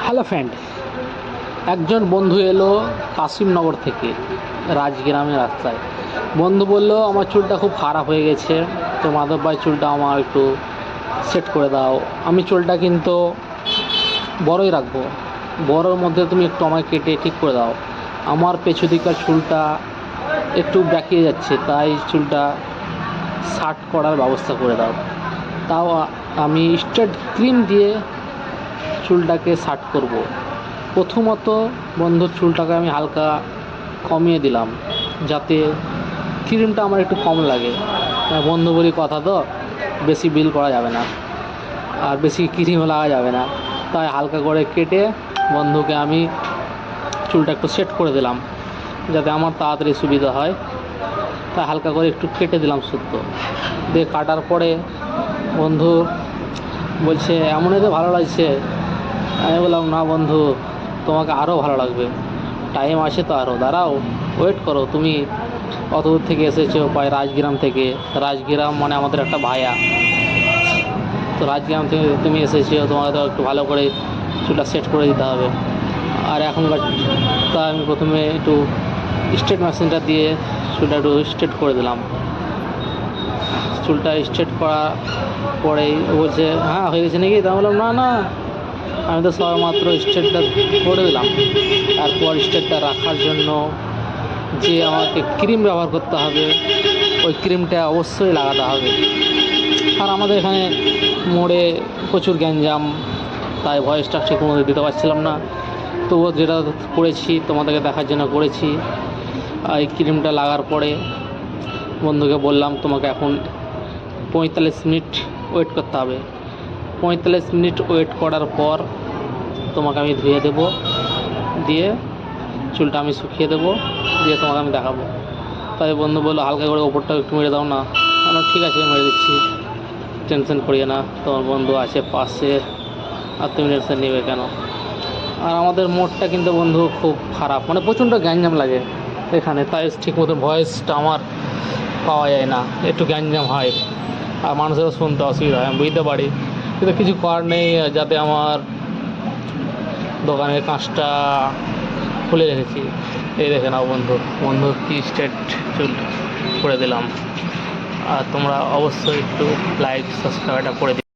Hello friend, একজন বন্ধু এলো কাশিমনগর থেকে রাজগ্রামের রাস্তায়। বন্ধু বলল আমার চুলটা খুব খারাপ হয়ে গেছে, তো মাধব ভাই চুলটা আমার একটু সেট করে দাও। আমি চুলটা কিন্তু বড়ই রাখবো, বড়োর মধ্যে তুমি একটু আমায় কেটে ঠিক করে দাও। আমার পেছু দিককার চুলটা একটু বেঁকিয়ে যাচ্ছে, তাই চুলটা শার্ট করার ব্যবস্থা করে দাও। তাও আমি স্ট্রেট ক্রিম দিয়ে চুলটাকে শার্ট করব। প্রথমত বন্ধুর চুলটাকে আমি হালকা কমিয়ে দিলাম, যাতে ক্রিমটা আমার একটু কম লাগে। বন্ধু বলি কথা তো, বেশি বিল করা যাবে না আর বেশি ক্রিমও লাগা যাবে না, তাই হালকা করে কেটে বন্ধুকে আমি চুলটা একটু সেট করে দিলাম, যাতে আমার তাড়াতাড়ি সুবিধা হয়। তাই হালকা করে একটু কেটে দিলাম শুদ্ধ দিয়ে। কাটার পরে বন্ধু বলছে এমনই তো ভালো লাগছে। আমি বললাম না বন্ধু, তোমাকে আরও ভালো লাগবে, টাইম আছে তো, আরও দাঁড়াও, ওয়েট করো। তুমি অত দূর থেকে এসেছো, প্রায় রাজগ্রাম থেকে। রাজগ্রাম মানে আমাদের একটা ভায়া, তো রাজগ্রাম থেকে তুমি এসেছো, তোমাকে তো একটু ভালো করে চুলটা সেট করে দিতে হবে। আর এখনকার তা আমি প্রথমে একটু স্ট্রেট মেশিনটা দিয়ে চুলটা একটু স্ট্রেট করে দিলাম। চুলটা স্ট্রেট করার পরেই বলছে হ্যাঁ হয়ে গেছে নাকি? তা বললাম না না, আমি তো সবেমাত্র স্ট্রেটটা করে দিলাম। তারপর স্ট্রেটটা রাখার জন্য যে আমাকে ক্রিম ব্যবহার করতে হবে, ওই ক্রিমটা অবশ্যই লাগাতে হবে। আর আমাদের এখানে মোড়ে প্রচুর গ্যাঞ্জাম, তাই ভয়েসটা ঠিক মতো দিতে পারছিলাম না। তবুও যেটা করেছি তোমাদেরকে দেখার জন্য করেছি। এই ক্রিমটা লাগার পরে বন্ধুকে বললাম তোমাকে এখন 45 মিনিট ওয়েট করতে হবে। 45 মিনিট ওয়েট করার পর তোমাকে আমি ধুয়ে দেবো, দিয়ে চুলটা আমি শুকিয়ে দেবো, দিয়ে তোমাকে আমি দেখাবো। তাই বন্ধু বললো হালকা করে ওপরটা একটু মেরে দাও না। আমরা ঠিক আছে মেরে দিচ্ছি, টেনশন করিয়ে না, তোমার বন্ধু আছে পাশে, আর তুমি টেনশন নেবে কেন। আর আমাদের মোড়টা কিন্তু বন্ধু খুব খারাপ, মানে প্রচণ্ড গ্যাঞ্জাম লাগে এখানে, তাই ঠিক মতো ভয়েসটা আমার পাওয়া যায় না, একটু গ্যাঞ্জাম হয় আর মানুষেরও শুনতে অসুবিধা হয়, আমি বুঝতে পারি। কিন্তু কিছু করার নেই, যাতে আমার দোকানের কাঁচটা খুলে রেখেছি। এই দেখে নাও বন্ধু কি স্ট্রেট চুল করে দিলাম। আর তোমরা অবশ্যই একটু লাইক সাবস্ক্রাইবটা করে দিও।